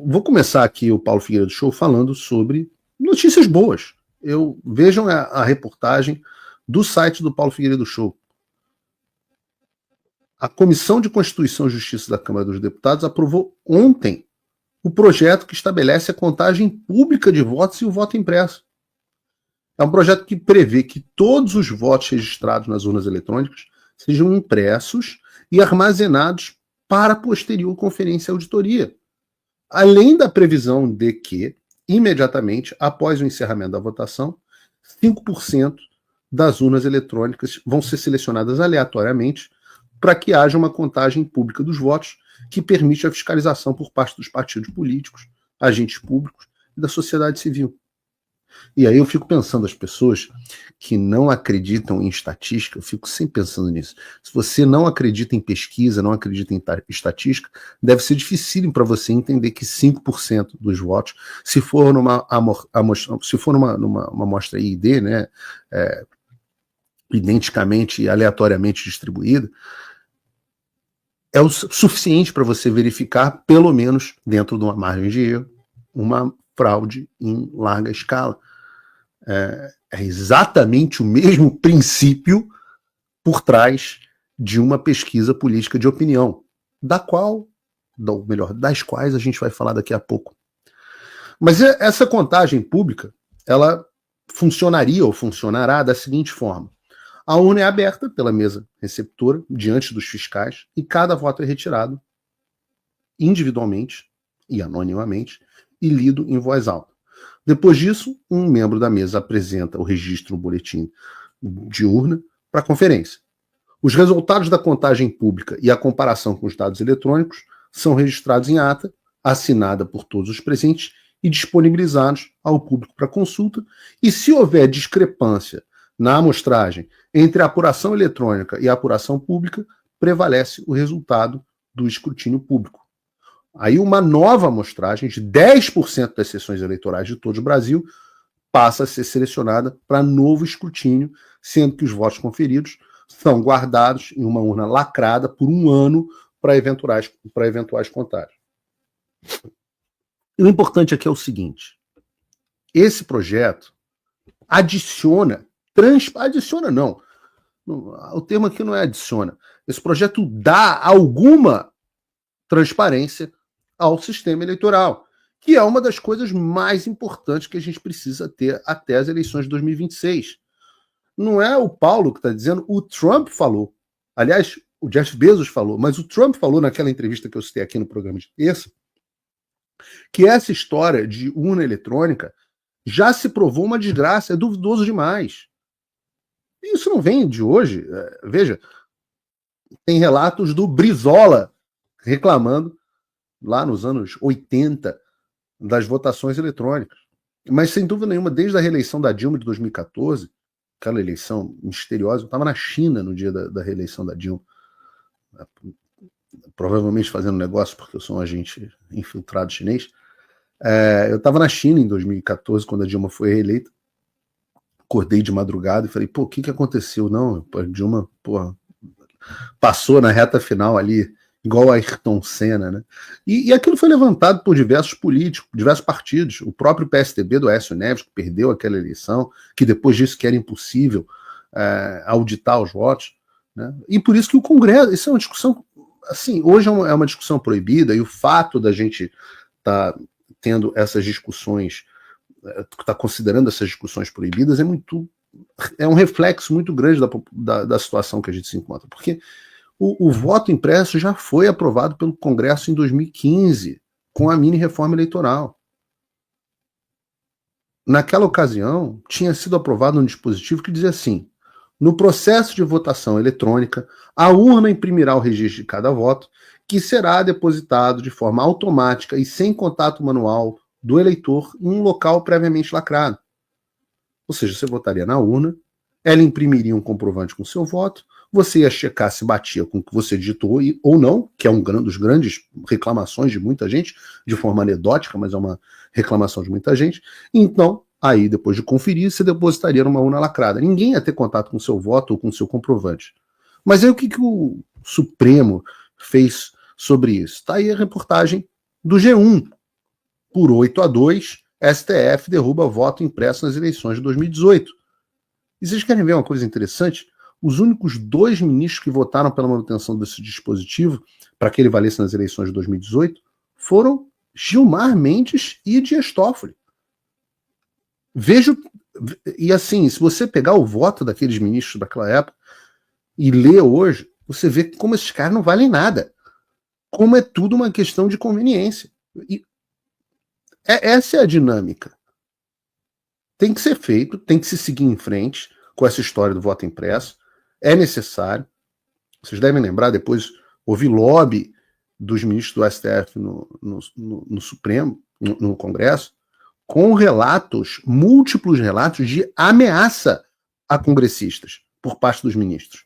vou começar aqui o Paulo Figueiredo Show falando sobre notícias boas. Vejam a reportagem do site do Paulo Figueiredo Show. A Comissão de Constituição e Justiça da Câmara dos Deputados aprovou ontem o projeto que estabelece a contagem pública de votos e o voto impresso. É um projeto que prevê que todos os votos registrados nas urnas eletrônicas sejam impressos e armazenados para posterior conferência e auditoria. Além da previsão de que, imediatamente após o encerramento da votação, 5% das urnas eletrônicas vão ser selecionadas aleatoriamente para que haja uma contagem pública dos votos que permite a fiscalização por parte dos partidos políticos, agentes públicos e da sociedade civil. E aí eu fico pensando, as pessoas que não acreditam em estatística, eu fico sempre pensando nisso. Se você não acredita em pesquisa, não acredita em estatística, deve ser dificílimo para você entender que 5% dos votos, se for numa amostra ID, né, identicamente e aleatoriamente distribuída, é o suficiente para você verificar, pelo menos dentro de uma margem de erro, uma fraude em larga escala. É exatamente o mesmo princípio por trás de uma pesquisa política de opinião, das quais a gente vai falar daqui a pouco. Mas essa contagem pública, ela funcionaria ou funcionará da seguinte forma. A urna é aberta pela mesa receptora, diante dos fiscais, e cada voto é retirado individualmente e anonimamente e lido em voz alta. Depois disso, um membro da mesa apresenta o registro no boletim de urna para a conferência. Os resultados da contagem pública e a comparação com os dados eletrônicos são registrados em ata, assinada por todos os presentes e disponibilizados ao público para consulta, e se houver discrepância na amostragem entre a apuração eletrônica e a apuração pública, prevalece o resultado do escrutínio público. Aí uma nova amostragem de 10% das sessões eleitorais de todo o Brasil passa a ser selecionada para novo escrutínio, sendo que os votos conferidos são guardados em uma urna lacrada por um ano para eventuais contágios. E o importante aqui é o seguinte: esse projeto não, o termo aqui não é adiciona, esse projeto dá alguma transparência ao sistema eleitoral, que é uma das coisas mais importantes que a gente precisa ter até as eleições de 2026. Não é o Paulo que está dizendo, o Trump falou. Aliás, o Jeff Bezos falou, mas o Trump falou naquela entrevista que eu citei aqui no programa de terça, que essa história de urna eletrônica já se provou uma desgraça, é duvidoso demais. E isso não vem de hoje. Veja, tem relatos do Brizola reclamando lá nos anos 80 das votações eletrônicas. Mas, sem dúvida nenhuma, desde a reeleição da Dilma de 2014, aquela eleição misteriosa, eu estava na China no dia da reeleição da Dilma, provavelmente fazendo negócio, porque eu sou um agente infiltrado chinês. Eu estava na China em 2014, quando a Dilma foi reeleita. Acordei de madrugada e falei, o que aconteceu? Não, a Dilma, passou na reta final ali, igual a Ayrton Senna, né? E aquilo foi levantado por diversos políticos, diversos partidos. O próprio PSDB do Aécio Neves, que perdeu aquela eleição, que depois disse que era impossível auditar os votos, né? E por isso que o Congresso, isso é uma discussão, assim, hoje é uma discussão proibida, e o fato da gente estar tendo essas discussões, está considerando essas discussões proibidas, é um reflexo muito grande da situação que a gente se encontra, porque o voto impresso já foi aprovado pelo Congresso em 2015, com a mini-reforma eleitoral. Naquela ocasião, tinha sido aprovado um dispositivo que dizia assim: no processo de votação eletrônica, a urna imprimirá o registro de cada voto, que será depositado de forma automática e sem contato manual do eleitor em um local previamente lacrado. Ou seja, você votaria na urna, ela imprimiria um comprovante com seu voto, você ia checar se batia com o que você digitou ou não, que é um dos grandes reclamações de muita gente, de forma anedótica, mas é uma reclamação de muita gente. Então, aí, depois de conferir, você depositaria numa urna lacrada. Ninguém ia ter contato com o seu voto ou com o seu comprovante. Mas aí o que o Supremo fez sobre isso? Está aí a reportagem do G1. Por 8-2, STF derruba voto impresso nas eleições de 2018. E vocês querem ver uma coisa interessante? Os únicos 2 ministros que votaram pela manutenção desse dispositivo, para que ele valesse nas eleições de 2018, foram Gilmar Mendes e Dias Toffoli. Vejo, e assim, se você pegar o voto daqueles ministros daquela época e ler hoje, você vê como esses caras não valem nada. Como é tudo uma questão de conveniência. E essa é a dinâmica. Tem que ser feito, tem que se seguir em frente com essa história do voto impresso. É necessário. Vocês devem lembrar, depois houve lobby dos ministros do STF no Supremo, no Congresso, com relatos, múltiplos relatos de ameaça a congressistas por parte dos ministros.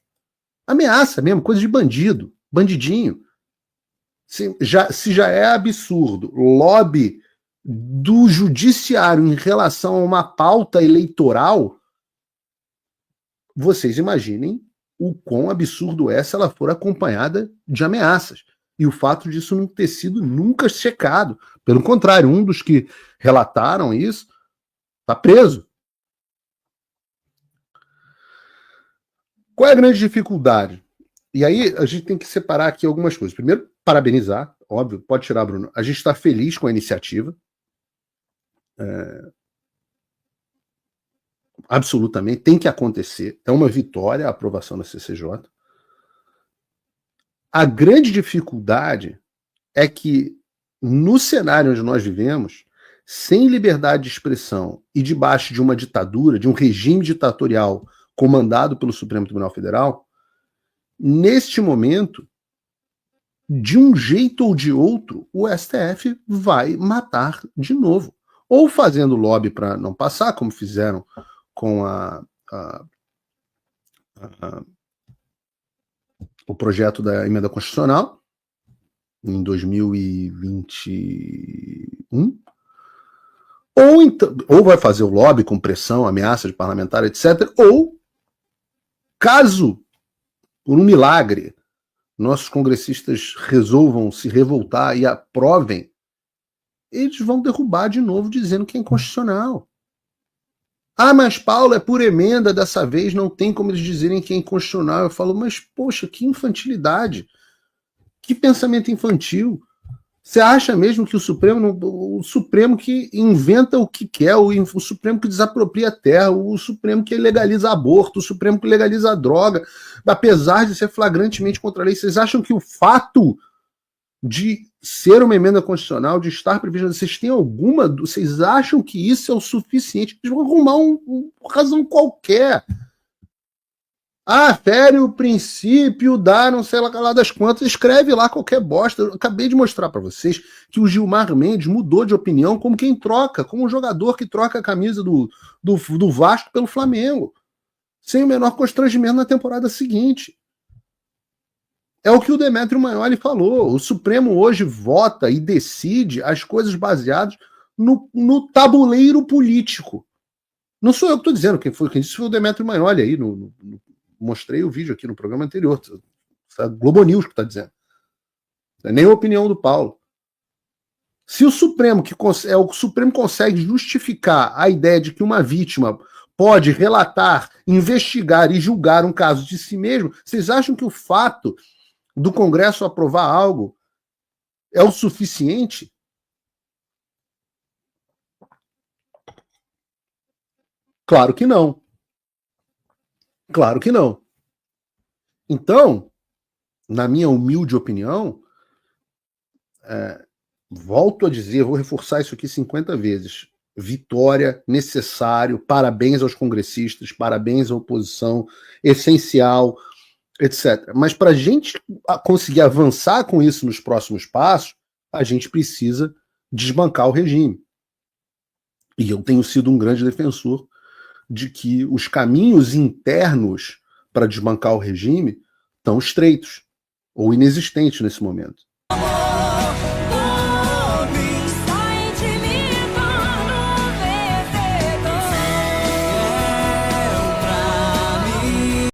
Ameaça mesmo, coisa de bandido, bandidinho. Se já é absurdo lobby do judiciário em relação a uma pauta eleitoral, vocês imaginem o quão absurdo é se ela for acompanhada de ameaças. E o fato disso não ter sido nunca checado. Pelo contrário, um dos que relataram isso está preso. Qual é a grande dificuldade? E aí a gente tem que separar aqui algumas coisas. Primeiro, parabenizar, óbvio, pode tirar, Bruno. A gente está feliz com a iniciativa. Absolutamente, tem que acontecer. É uma vitória a aprovação da CCJ. A grande dificuldade é que, no cenário onde nós vivemos, sem liberdade de expressão e debaixo de uma ditadura, de um regime ditatorial comandado pelo Supremo Tribunal Federal, neste momento, de um jeito ou de outro, o STF vai matar de novo. Ou fazendo lobby para não passar, como fizeram com o projeto da emenda constitucional em 2021, ou vai fazer o lobby com pressão, ameaça de parlamentar, etc. Ou, caso, por um milagre, nossos congressistas resolvam se revoltar e aprovem, eles vão derrubar de novo dizendo que é inconstitucional. Ah, mas Paulo, é por emenda, dessa vez não tem como eles dizerem que é inconstitucional. Eu falo, mas poxa, que infantilidade. Que pensamento infantil. Você acha mesmo que o Supremo que inventa o que quer, o Supremo que desapropria a terra, o Supremo que legaliza aborto, o Supremo que legaliza a droga, apesar de ser flagrantemente contra a lei, vocês acham que o fato de ser uma emenda constitucional, de estar prevista, vocês acham que isso é o suficiente? Eles vão arrumar uma razão qualquer. Ah, fere o princípio da não sei lá das quantas, escreve lá qualquer bosta. Eu acabei de mostrar para vocês que o Gilmar Mendes mudou de opinião como quem troca, como um jogador que troca a camisa do Vasco pelo Flamengo, sem o menor constrangimento na temporada seguinte. É o que o Demetrio Magnoli falou. O Supremo hoje vota e decide as coisas baseadas no tabuleiro político. Não sou eu que estou dizendo, quem disse foi o Demetrio Magnoli aí. Mostrei o vídeo aqui no programa anterior. É a Globo News que está dizendo. Não é nem a opinião do Paulo. Se o Supremo consegue justificar a ideia de que uma vítima pode relatar, investigar e julgar um caso de si mesmo, vocês acham que o fato do Congresso aprovar algo é o suficiente? Claro que não. Claro que não. Então, na minha humilde opinião, volto a dizer, vou reforçar isso aqui 50 vezes. Vitória, necessário, parabéns aos congressistas, parabéns à oposição, essencial, etc. Mas para a gente conseguir avançar com isso nos próximos passos, a gente precisa desbancar o regime. E eu tenho sido um grande defensor de que os caminhos internos para desbancar o regime estão estreitos ou inexistentes nesse momento.